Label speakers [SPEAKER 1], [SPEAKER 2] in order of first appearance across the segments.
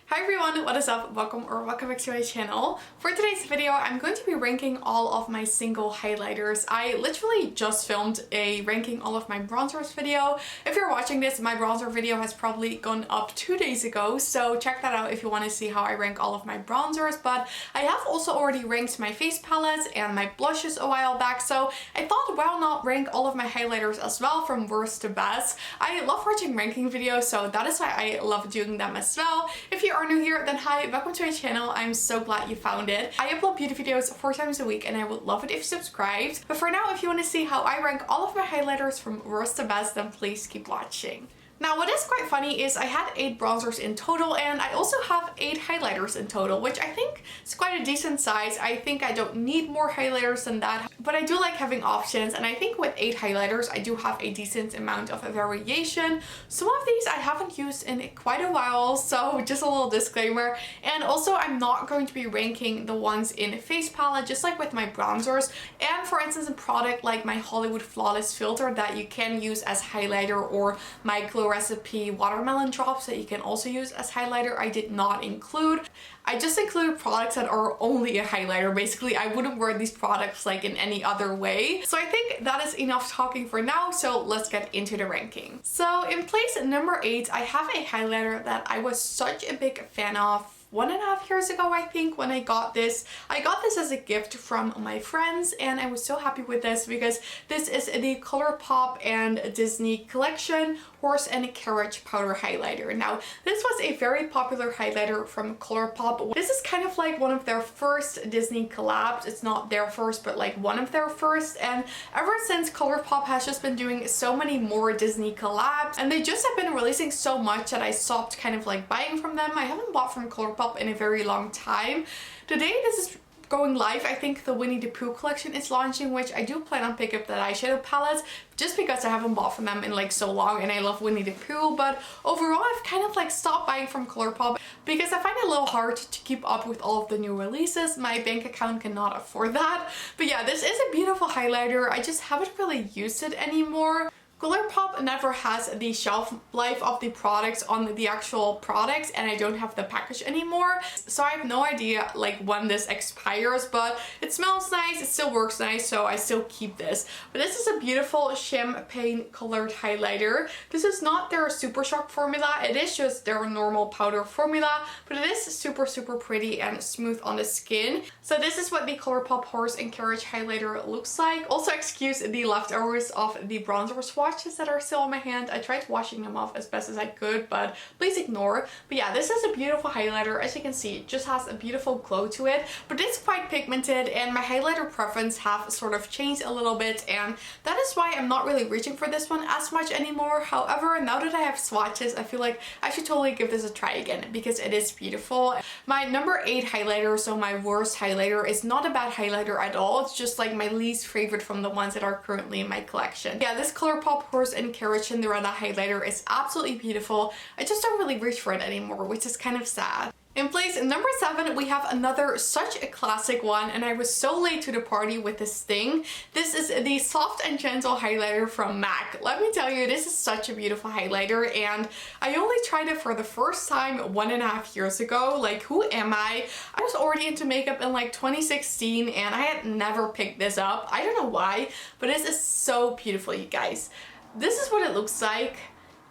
[SPEAKER 1] Hi everyone, what is up? Welcome back to my channel. For today's video, I'm going to be ranking all of my single highlighters. I literally just filmed a ranking all of my bronzers video. If you're watching this, my bronzer video has probably gone up 2 days ago, so check that out if you want to see how I rank all of my bronzers. But I have also already ranked my face palettes and my blushes a while back, so I thought why not rank all of my highlighters as well from worst to best. I love watching ranking videos, so that is why I love doing them as well. If you are new here, then hi, welcome to my channel. I'm so glad you found it. I upload beauty videos 4 times a week and I would love it if you subscribed. But for now, if you want to see how I rank all of my highlighters from worst to best, then please keep watching. Now, what is quite funny is I had 8 bronzers in total, and I also have 8 highlighters in total, which I think is quite a decent size. I think I don't need more highlighters than that, but I do like having options, and I think with 8 highlighters I do have a decent amount of variation. Some of these I haven't used in quite a while, so just a little disclaimer. And also, I'm not going to be ranking the ones in face palette, just like with my bronzers. And for instance, a product like my Hollywood Flawless filter that you can use as highlighter, or my Glow Recipe watermelon drops that you can also use as highlighter, I did not include. I just included products that are only a highlighter. Basically, I wouldn't wear these products like in any other way. So I think that is enough talking for now, so let's get into the ranking. So in place number 8, I have a highlighter that I was such a big fan of 1.5 years ago, I think, when I got this. I got this as a gift from my friends, and I was so happy with this because this is the Colourpop and Disney collection Horse and Carriage powder highlighter. Now, this was a very popular highlighter from Colourpop. This is kind of like one of their first Disney collabs. It's not their first, but like one of their first. And ever since, Colourpop has just been doing so many more Disney collabs, and they just have been releasing so much that I stopped kind of like buying from them. I haven't bought from Colourpop in a very long time. Today, this is going live. I think the Winnie the Pooh collection is launching, which I do plan on picking up the eyeshadow palettes just because I haven't bought from them in like so long, and I love Winnie the Pooh. But overall, I've kind of like stopped buying from Colourpop because I find it a little hard to keep up with all of the new releases. My bank account cannot afford that. But yeah, this is a beautiful highlighter. I just haven't really used it anymore. Colourpop never has the shelf life of the products on the actual products, and I don't have the package anymore, so I have no idea like when this expires. But it smells nice, it still works nice, so I still keep this. But this is a beautiful champagne colored highlighter. This is not their Super Shock formula, it is just their normal powder formula, but it is super pretty and smooth on the skin. So this is what the Colourpop Horse and Carriage highlighter looks like. Also, excuse the leftovers of the bronzer swatches that are still on my hand. I tried washing them off as best as I could, but please ignore. But yeah, this is a beautiful highlighter. As you can see, it just has a beautiful glow to it, but it's quite pigmented, and my highlighter preference have sort of changed a little bit, and that is why I'm not really reaching for this one as much anymore. However, now that I have swatches, I feel like I should totally give this a try again because it is beautiful. My number 8 highlighter, so my worst highlighter, is not a bad highlighter at all. It's just like my least favorite from the ones that are currently in my collection. Yeah, this Colourpop Horse and Carriage Cinderella highlighter is absolutely beautiful. I just don't really reach for it anymore, which is kind of sad. In place number 7, we have another such a classic one, and I was so late to the party with this thing. This is the Soft and Gentle highlighter from MAC. Let me tell you, this is such a beautiful highlighter, and I only tried it for the first time 1.5 years ago. Like, who am I? I was already into makeup in like 2016, and I had never picked this up. I don't know why, but this is so beautiful, you guys. This is what it looks like.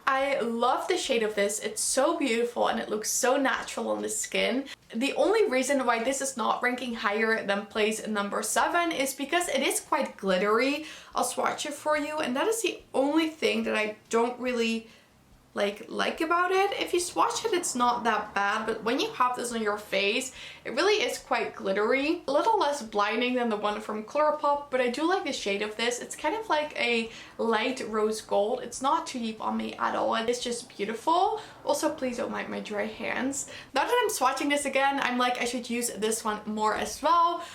[SPEAKER 1] I love the shade of this. It's so beautiful and it looks so natural on the skin. The only reason why this is not ranking higher than place number 7 is because it is quite glittery. I'll swatch it for you, and that is the only thing that I don't really like about it. If you swatch it, it's not that bad, but when you have this on your face, it really is quite glittery. A little less blinding than the one from Colourpop, but I do like the shade of this. It's kind of like a light rose gold. It's not too deep on me at all. It's just beautiful. Also, please don't mind my dry hands. Now that I'm swatching this again, I'm like, I should use this one more as well.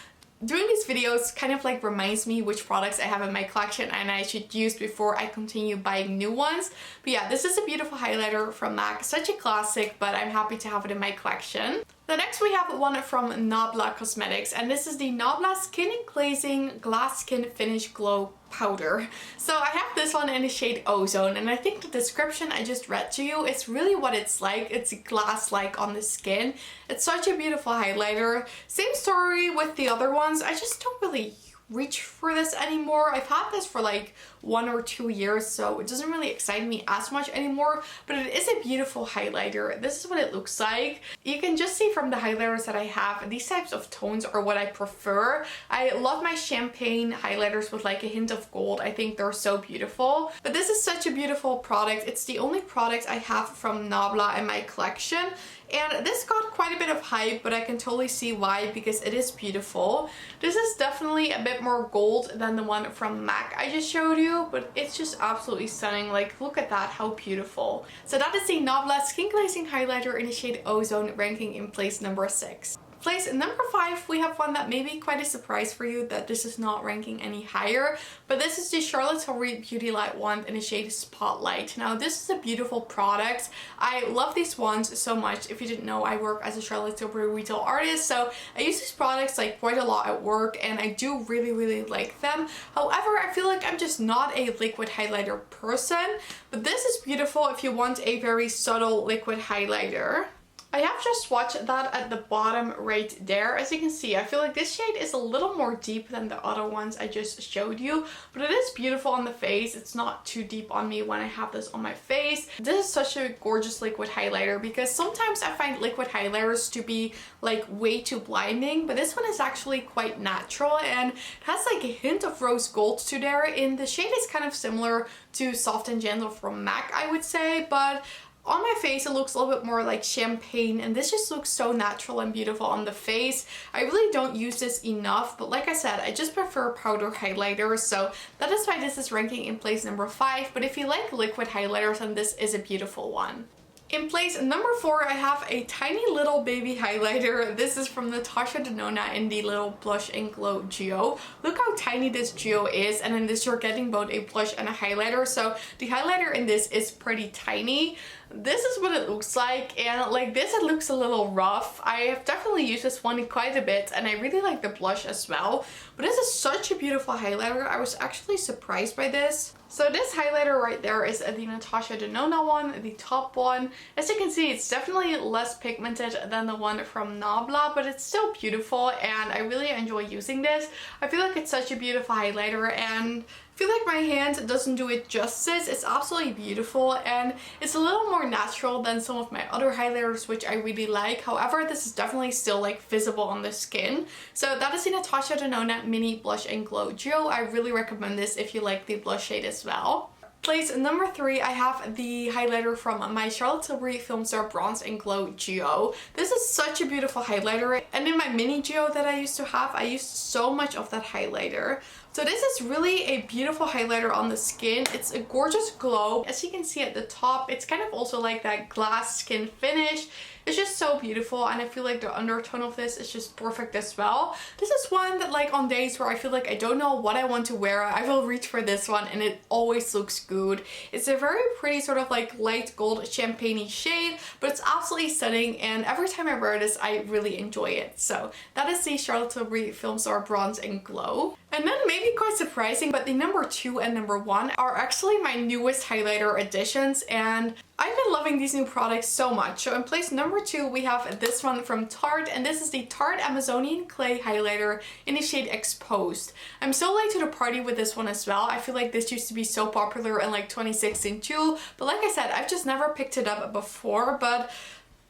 [SPEAKER 1] Doing these videos kind of like reminds me which products I have in my collection and I should use before I continue buying new ones. But yeah, this is a beautiful highlighter from MAC. Such a classic, but I'm happy to have it in my collection. The next we have one from Nabla Cosmetics, and this is the Nabla Skin Glazing Glass Skin Finish Glow Powder. So I have this one in the shade Ozone, and I think the description I just read to you is really what it's like. It's glass-like on the skin. It's such a beautiful highlighter. Same story with the other ones. I just don't really reach for this anymore. I've had this for like 1 or 2 years, so it doesn't really excite me as much anymore, but it is a beautiful highlighter. This is what it looks like. You can just see from the highlighters that I have, these types of tones are what I prefer. I love my champagne highlighters with like a hint of gold. I think they're so beautiful, but this is such a beautiful product. It's the only product I have from Nabla in my collection, and this got quite a bit of hype, but I can totally see why, because it is beautiful. This is definitely a bit more gold than the one from MAC I just showed you, but it's just absolutely stunning. Like, look at that, how beautiful. So that is the Nabla Skin Glazing Highlighter in the shade Ozone, ranking in place number 6. Place number 5, we have one that may be quite a surprise for you that this is not ranking any higher, but this is the Charlotte Tilbury Beauty Light Wand in the shade Spotlight. Now this is a beautiful product. I love these wands so much. If you didn't know, I work as a Charlotte Tilbury retail artist, so I use these products like quite a lot at work, and I do really like them. However, I feel like I'm just not a liquid highlighter person, but this is beautiful if you want a very subtle liquid highlighter. I have just swatched that at the bottom right there. As you can see, I feel like this shade is a little more deep than the other ones I just showed you, but it is beautiful on the face. It's not too deep on me when I have this on my face. This is such a gorgeous liquid highlighter, because sometimes I find liquid highlighters to be like way too blinding, but this one is actually quite natural, and it has like a hint of rose gold to there. And the shade is kind of similar to Soft and Gentle from MAC, I would say, but on my face it looks a little bit more like champagne, and this just looks so natural and beautiful on the face. I really don't use this enough, but like I said, I just prefer powder highlighters, so that is why this is ranking in place number 5. But if you like liquid highlighters, then this is a beautiful one. In place number 4, I have a tiny little baby highlighter. This is from Natasha De Nona in the little Blush and Glow Duo. Look how tiny this duo is, and in this you're getting both a blush and a highlighter, so the highlighter in this is pretty tiny. This is what it looks like, and like this, it looks a little rough. I have definitely used this one quite a bit, and I really like the blush as well, but this is such a beautiful highlighter. I was actually surprised by this. So this highlighter right there is the Natasha De Nona one, the top one. As you can see, it's definitely less pigmented than the one from Nabla, but it's still beautiful, and I really enjoy using this. I feel like it's such a beautiful highlighter, and I feel like my hand doesn't do it justice. It's absolutely beautiful, and it's a little more natural than some of my other highlighters, which I really like. However, this is definitely still like visible on the skin. So that is the Natasha De Nona Mini Blush and Glow Duo. I really recommend this if you like the blush shade as well. Place number 3, I have the highlighter from my Charlotte Tilbury Filmstar Bronze and Glow Duo. This is such a beautiful highlighter, and in my mini duo that I used to have, I used so much of that highlighter. So this is really a beautiful highlighter on the skin. It's a gorgeous glow. As you can see at the top, it's kind of also like that glass skin finish. It's just so beautiful, and I feel like the undertone of this is just perfect as well. This is one that, like, on days where I feel like I don't know what I want to wear, I will reach for this one, and it always looks good. It's a very pretty sort of like light gold champagne-y shade, but it's absolutely stunning, and every time I wear this I really enjoy it. So that is the Charlotte Tilbury Filmstar Bronze and Glow. And then maybe quite surprising, but the number 2 and number 1 are actually my newest highlighter additions, and I've been loving these new products so much. So in place number 2, we have this one from Tarte, and this is the Tarte Amazonian Clay Highlighter in the shade Exposed. I'm so late to the party with this one as well. I feel like this used to be so popular in like 2016 too, but like I said, I've just never picked it up before. But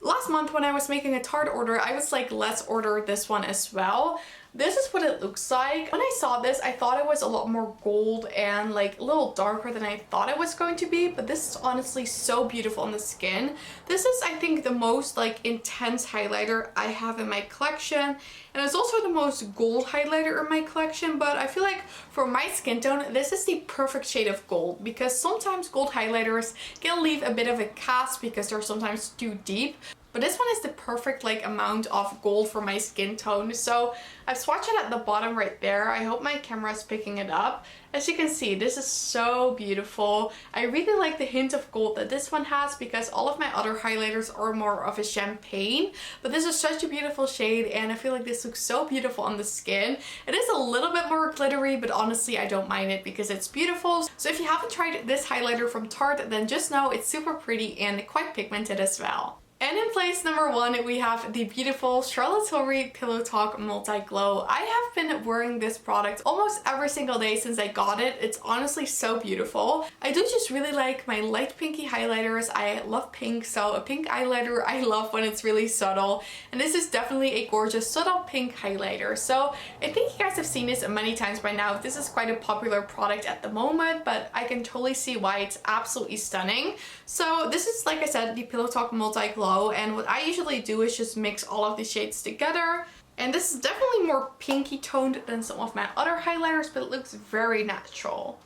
[SPEAKER 1] last month when I was making a Tarte order, I was like, let's order this one as well. This is what it looks like. When I saw this, I thought it was a lot more gold and like a little darker than I thought it was going to be, but this is honestly so beautiful on the skin. This is, I think, the most like intense highlighter I have in my collection, and it's also the most gold highlighter in my collection, but I feel like for my skin tone, this is the perfect shade of gold, because sometimes gold highlighters can leave a bit of a cast because they're sometimes too deep. But this one is the perfect like amount of gold for my skin tone. So I've swatched it at the bottom right there. I hope my camera is picking it up. As you can see, this is so beautiful. I really like the hint of gold that this one has because all of my other highlighters are more of a champagne. But this is such a beautiful shade and I feel like this looks so beautiful on the skin. It is a little bit more glittery, but honestly I don't mind it because it's beautiful. So if you haven't tried this highlighter from Tarte, then just know it's super pretty and quite pigmented as well. And in place number 1, we have the beautiful Charlotte Tilbury Pillowtalk Multi Glow. I have been wearing this product almost every single day since I got it. It's honestly so beautiful. I do just really like my light pinky highlighters. I love pink, so a pink highlighter I love when it's really subtle. And this is definitely a gorgeous subtle pink highlighter. So I think you guys have seen this many times by now. This is quite a popular product at the moment, but I can totally see why it's absolutely stunning. So this is, like I said, the Pillowtalk Multi Glow. And what I usually do is just mix all of the shades together. And this is definitely more pinky toned than some of my other highlighters, but it looks very natural.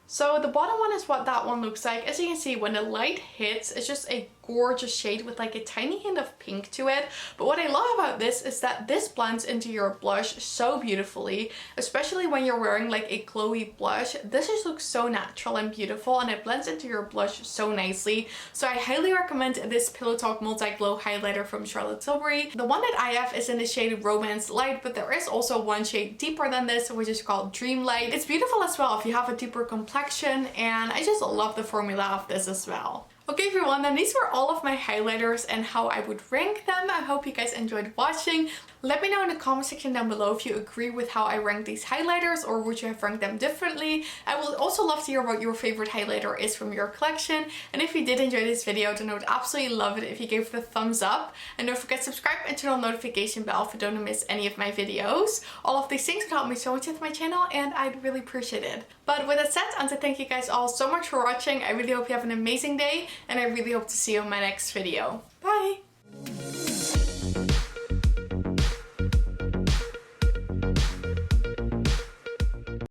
[SPEAKER 1] So the bottom one is what that one looks like. As you can see, when the light hits, it's just a gorgeous shade with like a tiny hint of pink to it. But what I love about this is that this blends into your blush so beautifully, especially when you're wearing like a glowy blush. This just looks so natural and beautiful and it blends into your blush so nicely. So I highly recommend this Pillowtalk Multi Glow highlighter from Charlotte Tilbury. The one that I have is in the shade Romance Light, but there is also one shade deeper than this, which is called Dream Light. It's beautiful as well if you have a deeper complexion, and I just love the formula of this as well. Okay everyone, then these were all of my highlighters and how I would rank them. I hope you guys enjoyed watching. Let me know in the comment section down below if you agree with how I rank these highlighters, or would you have ranked them differently. I would also love to hear what your favorite highlighter is from your collection. And if you did enjoy this video, then I would absolutely love it if you gave it a thumbs up. And don't forget to subscribe and turn on the notification bell if you don't miss any of my videos. All of these things would help me so much with my channel and I'd really appreciate it. But with that said, I want to thank you guys all so much for watching. I really hope you have an amazing day and I really hope to see you in my next video. Bye!